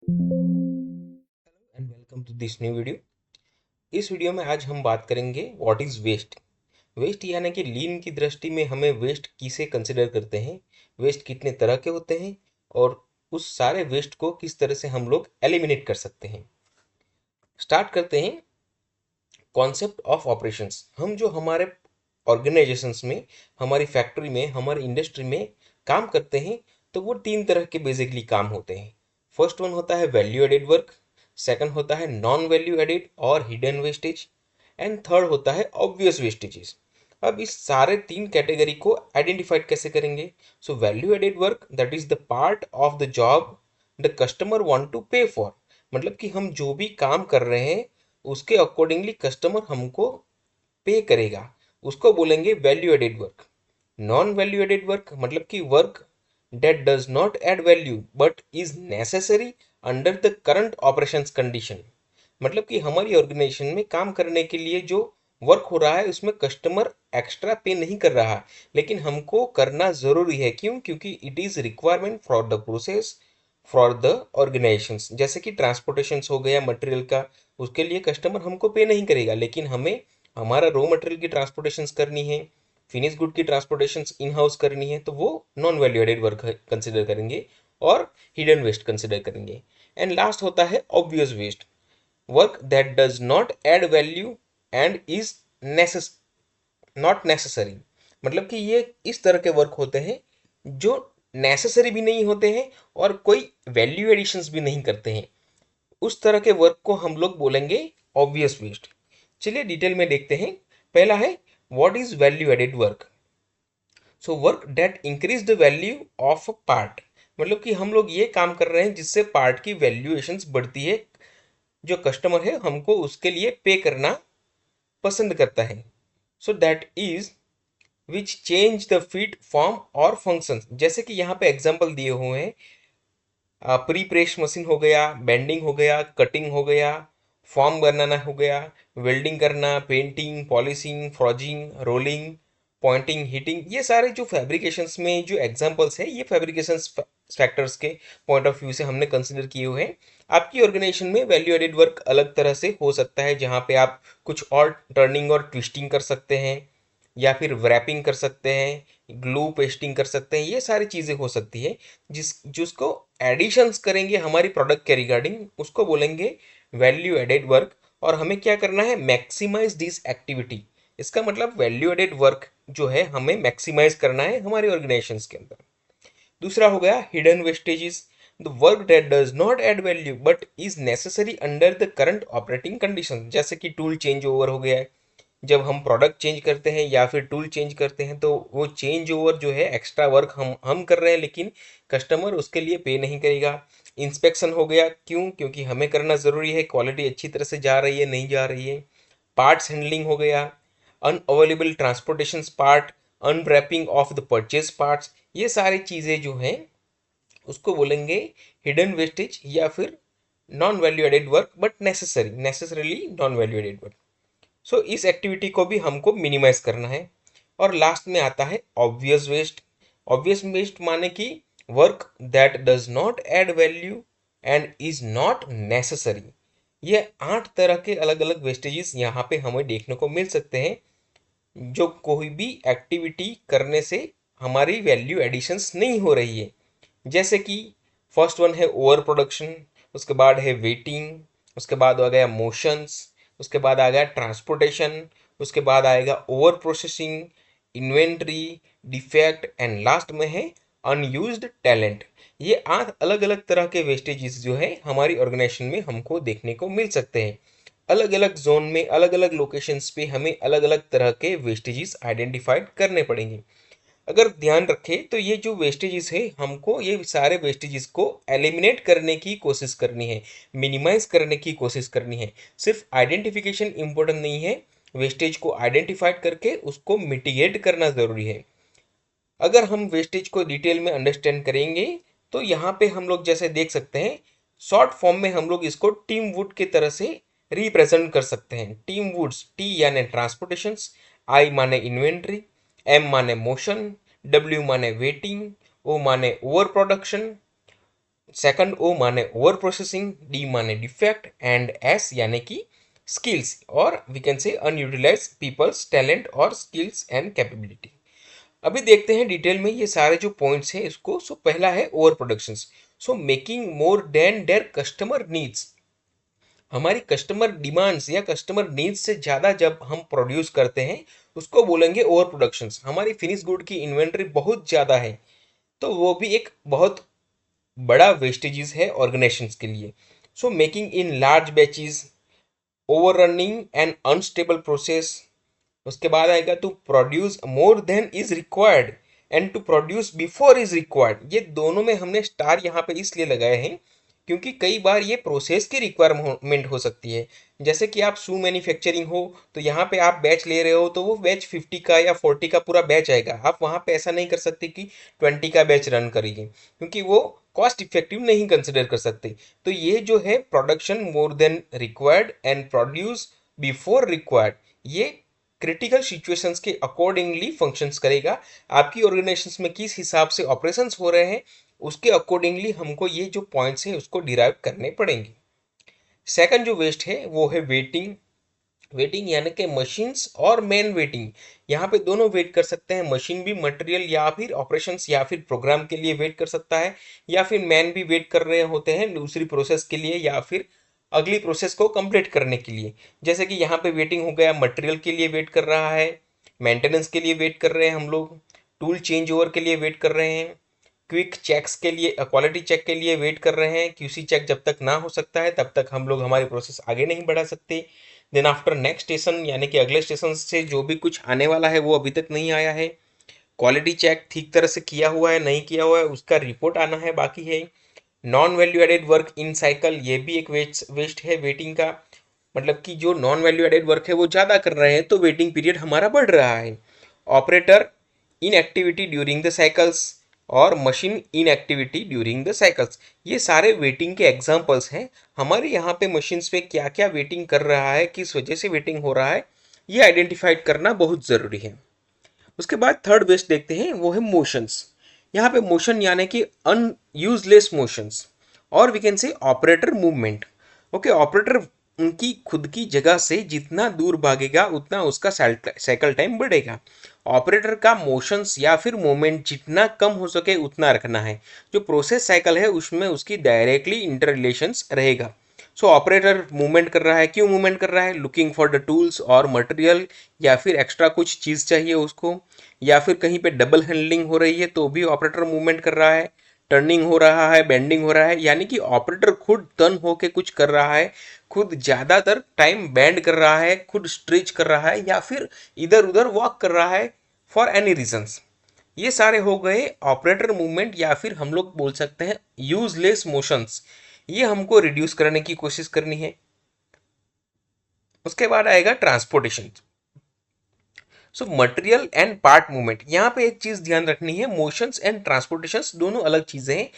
And welcome to this new video. इस video में आज हम बात करेंगे व्हाट इज वेस्ट। वेस्ट यानी कि लीन की दृष्टि में हमें वेस्ट किसे कंसिडर करते हैं, वेस्ट कितने तरह के होते हैं और उस सारे वेस्ट को किस तरह से हम लोग एलिमिनेट कर सकते हैं। स्टार्ट करते हैं कॉन्सेप्ट ऑफ ऑपरेशंस। हम जो हमारे ऑर्गेनाइजेशंस में, हमारी फैक्ट्री में, हमारी इंडस्ट्री में काम करते हैं तो वो तीन तरह के बेसिकली काम होते हैं। फर्स्ट वन होता है वैल्यू एडेड वर्क, सेकंड होता है नॉन वैल्यू एडेड और हिडन वेस्टेज, एंड थर्ड होता है ऑब्वियस वेस्टेजेस। अब इस सारे तीन कैटेगरी को आइडेंटिफाइड कैसे करेंगे? So value added work that is the part of the job the customer want to pay for. मतलब कि हम जो भी काम कर रहे हैं उसके अकॉर्डिंगली कस्टमर हमको पे करेगा, उसको बोलेंगे value added work. Non value added work मतलब कि work that does not add value but is necessary under the current operations condition. मतलब कि हमारी ऑर्गेनाइजेशन में काम करने के लिए जो वर्क हो रहा है उसमें कस्टमर एक्स्ट्रा पे नहीं कर रहा, लेकिन हमको करना ज़रूरी है। क्यों? क्योंकि it is requirement for the process for the organization. जैसे कि ट्रांसपोर्टेशन हो गया मटेरियल का, उसके लिए कस्टमर हमको पे नहीं करेगा, लेकिन हमें हमारा रॉ मटेरियल की ट्रांसपोर्टेशन करनी है, फिनिश गुड की ट्रांसपोर्टेशन इन हाउस करनी है, तो वो non value added work consider करेंगे और हिडन वेस्ट कंसिडर करेंगे। एंड लास्ट होता है obvious waste, work that does not add value and is not necessary. मतलब कि ये इस तरह के वर्क होते हैं जो नेसेसरी भी नहीं होते हैं और कोई वैल्यू एडिशंस भी नहीं करते हैं। उस तरह के वर्क को हम लोग बोलेंगे ऑब्वियस वेस्ट। चलिए डिटेल में देखते हैं। पहला है what is value added work. So work that increase the value of a part. मतलब कि हम लोग ये काम कर रहे हैं जिससे पार्ट की वैल्यूएशंस बढ़ती है, जो कस्टमर है हमको उसके लिए पे करना पसंद करता है। So that is which change the fit form और फंक्शन। जैसे कि यहाँ पे एग्जांपल दिए हुए हैं, प्री प्रेस मशीन हो गया, बेंडिंग हो गया, कटिंग हो गया, फॉर्म बनाना हो गया, वेल्डिंग करना, painting, polishing, forging, rolling, pointing, heating. ये सारे जो फैब्रिकेशंस में जो एग्जांपल्स है, ये फैब्रिकेशंस फैक्टर्स के पॉइंट ऑफ व्यू से हमने कंसिडर किए हुए हैं। आपकी ऑर्गेनाइजेशन में वैल्यू एडेड वर्क अलग तरह से हो सकता है, जहाँ पे आप कुछ और टर्निंग और ट्विस्टिंग कर सकते हैं, या फिर wrapping कर सकते हैं, ग्लू पेस्टिंग कर सकते हैं। ये सारी चीज़ें हो सकती है जिसको एडिशंस करेंगे हमारी प्रोडक्ट के रिगार्डिंग, उसको बोलेंगे वैल्यू एडेड वर्क। और हमें क्या करना है? Maximize this activity. इसका मतलब वैल्यू एडेड वर्क जो है हमें मैक्सिमाइज करना है हमारे ऑर्गेनाइजेशंस के अंदर। दूसरा हो गया hidden vestiges, the work that does not add value but is necessary under the current operating condition. जैसे कि टूल चेंज ओवर हो गया है, जब हम प्रोडक्ट चेंज करते हैं या फिर टूल चेंज करते हैं तो वो चेंज ओवर जो है एक्स्ट्रा वर्क हम कर रहे हैं, लेकिन कस्टमर उसके लिए पे नहीं करेगा। इंस्पेक्शन हो गया, क्यों? क्योंकि हमें करना ज़रूरी है, क्वालिटी अच्छी तरह से जा रही है नहीं जा रही है। पार्ट्स हैंडलिंग हो गया, unavailable transportation part, unwrapping of the purchase parts. ये सारी चीज़ें जो हैं उसको बोलेंगे हिडन वेस्टेज या फिर non value added work but necessarily non value added work. So इस एक्टिविटी को भी हमको मिनिमाइज करना है। और लास्ट में आता है ऑब्वियस वेस्ट। ऑब्वियस वेस्ट माने कि work that does not add value and is not necessary. ये 8 तरह के अलग अलग वेस्टेजेस यहाँ पे हमें देखने को मिल सकते हैं, जो कोई भी एक्टिविटी करने से हमारी वैल्यू एडिशंस नहीं हो रही है। जैसे कि फर्स्ट वन है ओवर प्रोडक्शन, उसके बाद है वेटिंग, उसके बाद आ गया मोशंस, उसके बाद आ गया ट्रांसपोर्टेशन, उसके बाद आएगा over processing, inventory, defect, and last में है अनयूज्ड टैलेंट। ये 8 अलग अलग तरह के वेस्टेजेस जो है हमारी ऑर्गेनाइजेशन में हमको देखने को मिल सकते हैं। अलग अलग जोन में, अलग अलग लोकेशंस पे हमें अलग अलग तरह के वेस्टेजेस आइडेंटिफाइड करने पड़ेंगे। अगर ध्यान रखें तो ये जो वेस्टेजेस है हमको ये सारे वेस्टेजेस को एलिमिनेट करने की कोशिश करनी है, मिनिमाइज करने की कोशिश करनी है। सिर्फ आइडेंटिफिकेशन इम्पोर्टेंट नहीं है, वेस्टेज को आइडेंटिफाइड करके उसको मिटिगेट करना ज़रूरी है। अगर हम वेस्टेज को डिटेल में अंडरस्टैंड करेंगे तो यहाँ पे हम लोग जैसे देख सकते हैं, शॉर्ट फॉर्म में हम लोग इसको टीम वुड की तरह से रिप्रेजेंट कर सकते हैं। टीम वुड्स, टी यानी ट्रांसपोर्टेशन, आई माने इन्वेंट्री, एम माने मोशन, डब्ल्यू माने वेटिंग, ओ माने ओवर प्रोडक्शन, सेकंड ओ माने ओवर प्रोसेसिंग, डी माने डिफेक्ट एंड एस यानी कि स्किल्स और we can say unutilize peoples talent और स्किल्स एंड कैपेबिलिटी। अभी देखते हैं डिटेल में ये सारे जो पॉइंट्स हैं इसको। सो पहला है over production. So making more than there customer needs, हमारी कस्टमर डिमांड्स या कस्टमर नीड्स से ज़्यादा जब हम प्रोड्यूस करते हैं उसको बोलेंगे ओवर प्रोडक्शन। हमारी फिनिश गुड की इन्वेंट्री बहुत ज़्यादा है तो वो भी एक बहुत बड़ा वेस्टेजेस है ऑर्गेनाइजेशंस के लिए। So making in large batches, over running and unstable process. उसके बाद आएगा to produce more than is required and to produce before is required. ये दोनों में हमने स्टार यहाँ पे इसलिए लगाए हैं क्योंकि कई बार ये प्रोसेस की रिक्वायरमेंट हो सकती है। जैसे कि आप शू मैन्युफैक्चरिंग हो तो यहाँ पे आप बैच ले रहे हो तो वो बैच 50 का या 40 का पूरा बैच आएगा। आप वहाँ पे ऐसा नहीं कर सकते कि 20 का बैच रन करिए क्योंकि वो कॉस्ट इफेक्टिव नहीं कंसिडर कर सकते। तो ये जो है production more than required and produce before required, ये क्रिटिकल सिचुएशंस के अकॉर्डिंगली फंक्शंस करेगा। आपकी ऑर्गेनाइजेशन में किस हिसाब से ऑपरेशंस हो रहे हैं उसके अकॉर्डिंगली हमको ये जो पॉइंट्स हैं उसको डिराइव करने पड़ेंगे। सेकंड जो वेस्ट है वो है वेटिंग। वेटिंग यानी कि मशीन्स और मैन वेटिंग, यहाँ पे दोनों वेट कर सकते हैं। मशीन भी मटेरियल या फिर ऑपरेशंस या फिर प्रोग्राम के लिए वेट कर सकता है या फिर मैन भी वेट कर रहे होते हैं दूसरी प्रोसेस के लिए या फिर अगली प्रोसेस को कंप्लीट करने के लिए। जैसे कि यहाँ पे वेटिंग हो गया, मटेरियल के लिए वेट कर रहा है, मेंटेनेंस के लिए वेट कर रहे हैं हम लोग, टूल चेंज ओवर के लिए वेट कर रहे हैं, क्विक चेक्स के लिए क्वालिटी चेक के लिए वेट कर रहे हैं। क्यूसी चेक जब तक ना हो सकता है तब तक हम लोग हमारी प्रोसेस आगे नहीं बढ़ा सकते। देन आफ्टर नेक्स्ट स्टेशन यानी कि अगले स्टेशन से जो भी कुछ आने वाला है वो अभी तक नहीं आया है, क्वालिटी चेक ठीक तरह से किया हुआ है नहीं किया हुआ है उसका रिपोर्ट आना है बाकी है। Non value added work in cycle, ये भी एक वेस्ट है वेटिंग का। मतलब कि जो नॉन वैल्यू एडेड वर्क है वो ज़्यादा कर रहे हैं तो वेटिंग पीरियड हमारा बढ़ रहा है। Operator in activity during the cycles और machine in activity during the cycles, ये सारे वेटिंग के एग्जांपल्स हैं। हमारे यहाँ पे मशीन्स पे क्या क्या वेटिंग कर रहा है, किस वजह से वेटिंग हो रहा है, ये आइडेंटिफाइड करना बहुत ज़रूरी है। उसके बाद थर्ड बेस्ट देखते हैं वो है मोशंस। यहाँ पे मोशन यानी कि अनयूजलेस मोशंस और we can say operator movement. Okay, operator उनकी खुद की जगह से जितना दूर भागेगा उतना उसका साइकिल टाइम बढ़ेगा। ऑपरेटर का मोशंस या फिर मोमेंट जितना कम हो सके उतना रखना है। जो प्रोसेस साइकिल है उसमें उसकी डायरेक्टली इंटर रिलेशंस रहेगा। सो ऑपरेटर मूवमेंट कर रहा है, क्यों मूवमेंट कर रहा है? लुकिंग फॉर द टूल्स और मटेरियल, या फिर एक्स्ट्रा कुछ चीज़ चाहिए उसको, या फिर कहीं पे डबल हैंडलिंग हो रही है तो भी ऑपरेटर मूवमेंट कर रहा है। टर्निंग हो रहा है, बेंडिंग हो रहा है, यानी कि ऑपरेटर खुद टर्न होके कुछ कर रहा है, खुद ज़्यादातर टाइम बेंड कर रहा है, खुद स्ट्रेच कर रहा है या फिर इधर उधर वॉक कर रहा है फॉर एनी रीजंस। ये सारे हो गए ऑपरेटर मूवमेंट या फिर हम लोग बोल सकते हैं यूजलेस मोशंस। ये हमको रिड्यूस करने की कोशिश करनी है। उसके बाद आएगा transportation. So material and part movement, यहाँ पे एक चीज ध्यान रखनी है, मोशंस एंड ट्रांसपोर्टेशंस दोनों अलग चीजें हैं।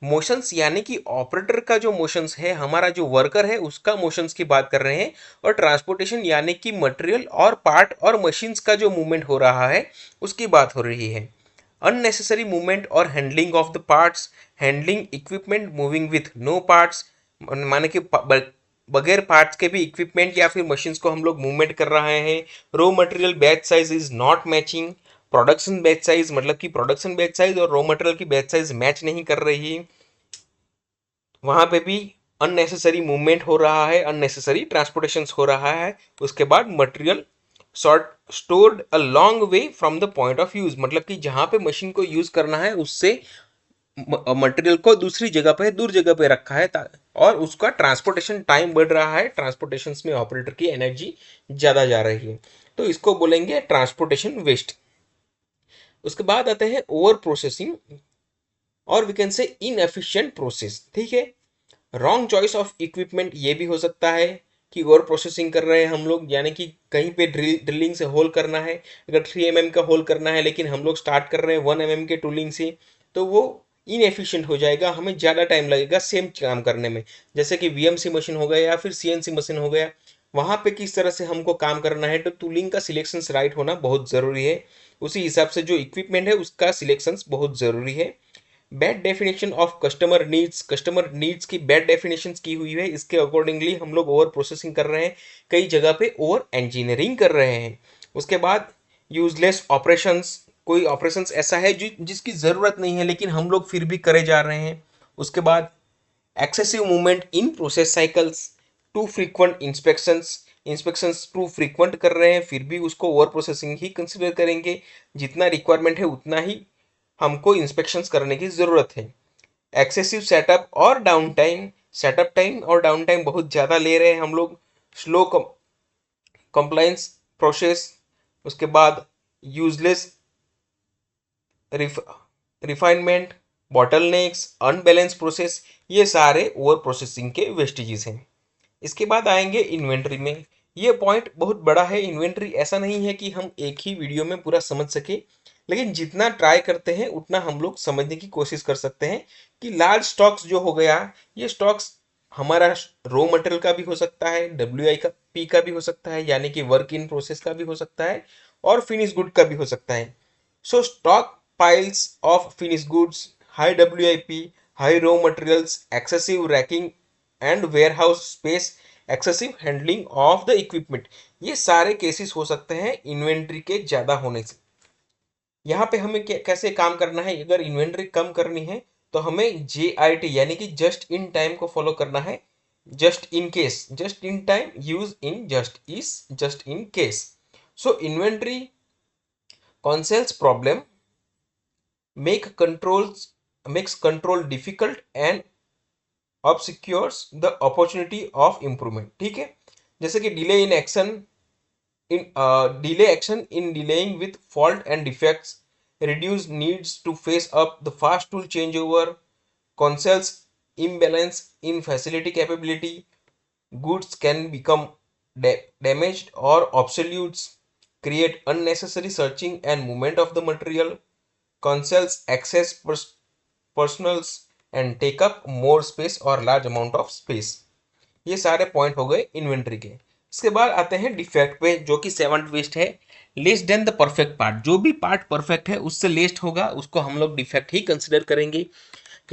मोशंस यानी कि ऑपरेटर का जो मोशंस है, हमारा जो वर्कर है उसका मोशंस की बात कर रहे हैं, और ट्रांसपोर्टेशन यानी कि मटेरियल और पार्ट और मशीन्स का जो मूवमेंट हो रहा है उसकी बात हो रही है। अननेसेसरी मूवमेंट और handling of the parts, handling equipment moving with no parts, माने कि बगैर पार्ट्स के भी इक्विपमेंट या फिर मशीन्स को हम लोग मूवमेंट कर रहे हैं। Raw material batch size is not matching, production batch size मतलब कि प्रोडक्शन बैच साइज और रो मटेरियल की बैच साइज मैच नहीं कर रही, वहां पे भी अननेसेसरी मूवमेंट हो रहा है, अननेसेसरी ट्रांसपोर्टेशन हो रहा है। उसके बाद material short stored a long way from the point of use, मतलब कि जहां पे मशीन को यूज करना है उससे मटेरियल को दूसरी जगह पे दूर जगह पे रखा है और उसका ट्रांसपोर्टेशन टाइम बढ़ रहा है, ट्रांसपोर्टेशन में ऑपरेटर की एनर्जी ज़्यादा जा रही है, तो इसको बोलेंगे ट्रांसपोर्टेशन वेस्ट। उसके बाद आते हैं ओवर प्रोसेसिंग और we can say inefficient process. ठीक है, रॉन्ग चॉइस ऑफ इक्विपमेंट, ये भी हो सकता है कि ओवर प्रोसेसिंग कर रहे हैं हम लोग, यानी कि कहीं पे ड्रिलिंग से होल करना है, अगर 3 mm का होल करना है लेकिन हम लोग स्टार्ट कर रहे हैं 1 mm के टूलिंग से, तो वो इनएफिशिएंट हो जाएगा, हमें ज़्यादा टाइम लगेगा सेम काम करने में। जैसे कि वीएमसी मशीन हो गया या फिर सीएनसी मशीन हो गया, वहाँ पे किस तरह से हमको काम करना है, तो टूलिंग का सिलेक्शन राइट होना बहुत ज़रूरी है। उसी हिसाब से जो इक्विपमेंट है उसका सिलेक्शन बहुत ज़रूरी है। Bad definition of customer needs की बैड डेफिनेशन की हुई है, इसके अकॉर्डिंगली हम लोग ओवर प्रोसेसिंग कर रहे हैं, कई जगह पे ओवर इंजीनियरिंग कर रहे हैं। उसके बाद यूजलेस ऑपरेशंस, कोई ऑपरेशंस ऐसा है जिसकी ज़रूरत नहीं है लेकिन हम लोग फिर भी करे जा रहे हैं। उसके बाद excessive movement in process cycles, too frequent inspections too frequent कर रहे हैं फिर भी उसको ओवर प्रोसेसिंग ही कंसिडर करेंगे। जितना रिक्वायरमेंट है उतना ही हमको इंस्पेक्शंस करने की ज़रूरत है। एक्सेसिव सेटअप टाइम और डाउन टाइम बहुत ज़्यादा ले रहे हैं हम लोग। स्लो कंप्लायंस प्रोसेस, उसके बाद useless refinement, bottlenecks, unbalance process, ये सारे ओवर प्रोसेसिंग के वेस्टेजेस हैं। इसके बाद आएंगे इन्वेंट्री में। ये पॉइंट बहुत बड़ा है। इन्वेंट्री ऐसा नहीं है कि हम एक ही वीडियो में पूरा समझ सके, लेकिन जितना ट्राई करते हैं उतना हम लोग समझने की कोशिश कर सकते हैं कि लार्ज स्टॉक्स जो हो गया, ये स्टॉक्स हमारा रॉ मटेरियल का भी हो सकता है, WIP का भी हो सकता है, यानी कि वर्क इन प्रोसेस का भी हो सकता है, और फिनिश गुड का भी हो सकता है। सो stock piles of finished goods, high WIP, high raw materials, excessive racking and warehouse space, excessive handling of the equipment, ये सारे केसेस हो सकते हैं इन्वेंट्री के ज़्यादा होने से। यहाँ पे हमें कैसे काम करना है, अगर इन्वेंट्री कम करनी है तो हमें JIT यानी कि जस्ट इन टाइम को फॉलो करना है। Just in case, just in time, use in just in case. So inventory conceals problem makes control difficult and obscures the opportunity of improvement। ठीक है, जैसे कि delay action in delaying with fault and defects, reduce needs to face up the fast tool changeover, conceals imbalance in facility capability, goods can become damaged or obsolete, create unnecessary searching and movement of the material, conceals excess personals and take up more space और large amount of space. ये सारे point हो गए inventory के। इसके बाद आते हैं डिफेक्ट पे, जो कि सेवंथ वेस्ट है। Less than the perfect part, जो भी पार्ट परफेक्ट है उससे लेस्ट होगा उसको हम लोग डिफेक्ट ही कंसिडर करेंगे।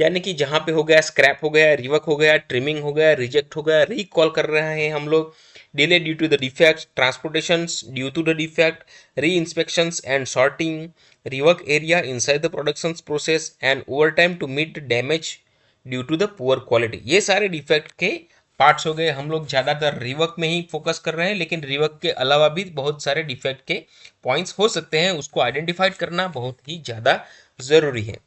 यानी कि जहाँ पे हो गया स्क्रैप हो गया, रिवर्क हो गया, ट्रिमिंग हो गया, रिजेक्ट हो गया, रिकॉल कर रहे हैं हम लोग। Delay due to the defect, transportations due to the defect, re inspections and sorting, rework area inside the production process and overtime to meet the damage due to the poor quality। ये सारे defect के parts हो गए। हम लोग ज़्यादातर rework में ही focus कर रहे हैं, लेकिन रिवर्क के अलावा भी बहुत सारे डिफेक्ट के पॉइंट्स हो सकते हैं, उसको आइडेंटिफाइड करना बहुत ही ज़्यादा ज़रूरी है।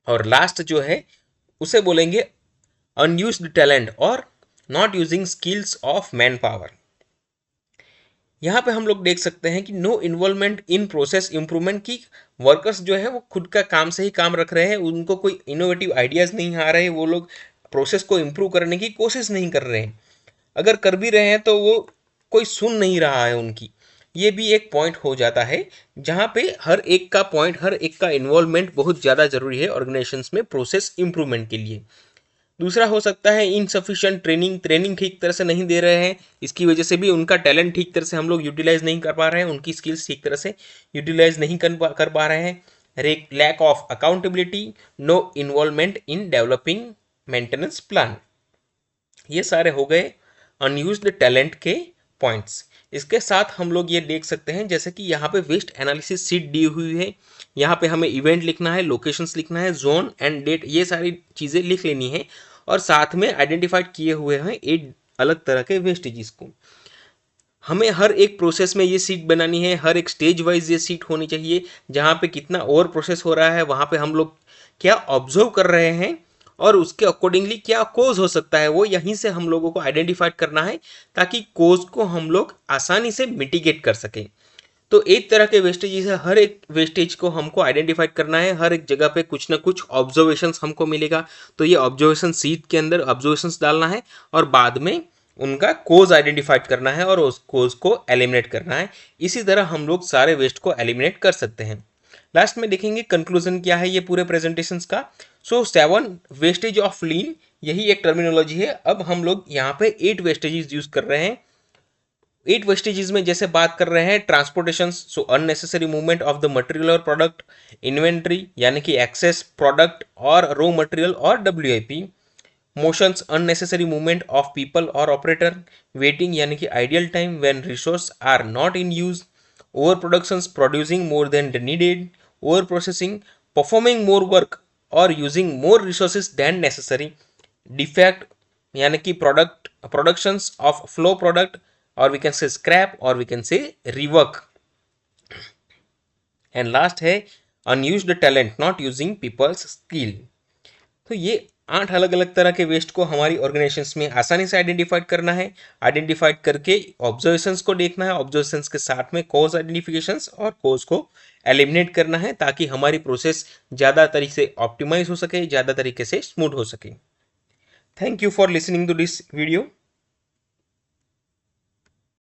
और लास्ट जो है उसे बोलेंगे अनयूज्ड टैलेंट और not using skills of man power. यहाँ पे हम लोग देख सकते हैं कि no involvement in process improvement की, वर्कर्स जो है वो खुद का काम से ही काम रख रहे हैं, उनको कोई इनोवेटिव आइडियाज़ नहीं आ रहे, वो लोग प्रोसेस को इम्प्रूव करने की कोशिश नहीं कर रहे हैं। अगर कर भी रहे हैं तो वो कोई सुन नहीं रहा है उनकी। ये भी एक पॉइंट हो जाता है जहाँ पे हर एक का पॉइंट, हर एक का इन्वॉल्वमेंट बहुत ज़्यादा ज़रूरी है ऑर्गेनाइजेशंस में प्रोसेस इंप्रूवमेंट के लिए। दूसरा हो सकता है इनसफिशिएंट ट्रेनिंग ठीक तरह से नहीं दे रहे हैं, इसकी वजह से भी उनका टैलेंट ठीक तरह से हम लोग यूटिलाइज नहीं कर पा रहे हैं, उनकी स्किल्स ठीक तरह से यूटिलाइज नहीं कर पा रहे हैं। Lack of accountability, no involvement in developing maintenance plan. ये सारे हो गए अनयूज्ड टैलेंट के पॉइंट्स। इसके साथ हम लोग ये देख सकते हैं जैसे कि यहाँ पे वेस्ट एनालिसिस शीट दी हुई है, यहाँ पे हमें इवेंट लिखना है, लोकेशंस लिखना है, जोन एंड डेट, ये सारी चीज़ें लिख लेनी है। और साथ में आइडेंटिफाइड किए हुए हैं 8 अलग तरह के वेस्टेजेस को। हमें हर एक प्रोसेस में ये सीट बनानी है, हर एक स्टेज वाइज ये सीट होनी चाहिए। जहाँ पे कितना ओवर प्रोसेस हो रहा है वहाँ पे हम लोग क्या ऑब्जर्व कर रहे हैं और उसके अकॉर्डिंगली क्या कोज हो सकता है, वो यहीं से हम लोगों को आइडेंटिफाइड करना है ताकि कोज को हम लोग आसानी से मिटिगेट कर सकें। तो एक तरह के वेस्टेज है, हर एक वेस्टेज को हमको आइडेंटिफाइड करना है, हर एक जगह पे कुछ ना कुछ ऑब्जर्वेशंस हमको मिलेगा, तो ये ऑब्जर्वेशन सीट के अंदर ऑब्जर्वेशंस डालना है और बाद में उनका कोज आइडेंटिफाइड करना है और उस कोज को एलिमिनेट करना है। इसी तरह हम लोग सारे वेस्ट को एलिमिनेट कर सकते हैं। लास्ट में देखेंगे कंक्लूजन क्या है ये पूरे प्रेजेंटेशंस का। सो 7 वेस्टेज ऑफ लीन, यही एक टर्मिनोलॉजी है। अब हम लोग यहाँ पे 8 वेस्टेजेस यूज कर रहे हैं। 8 वेस्टेजेस में जैसे बात कर रहे हैं transportation, so unnecessary movement of the material और प्रोडक्ट, इन्वेंट्री यानी कि एक्सेस प्रोडक्ट और रॉ मटेरियल और WIP, motions unnecessary movement of people और ऑपरेटर, वेटिंग यानी कि ideal time when resource are not in use, over production producing more than needed, over processing performing more work और using more resources than necessary, defect यानी कि productions of flow product और we can say scrap और we can say rework, and last है unused talent not using peoples skill. तो ये 8 अलग अलग तरह के वेस्ट को हमारी ऑर्गेनाइजेशंस में आसानी से आइडेंटिफाइड करना है। आइडेंटिफाइड करके ऑब्जर्वेशंस को देखना है, ऑब्जर्वेशंस के साथ में कॉज आइडेंटिफिकेशंस और कॉज को एलिमिनेट करना है ताकि हमारी प्रोसेस ज़्यादा तरीके से ऑप्टिमाइज हो सके, ज़्यादा तरीके से स्मूथ हो सके। Thank you for listening to this video.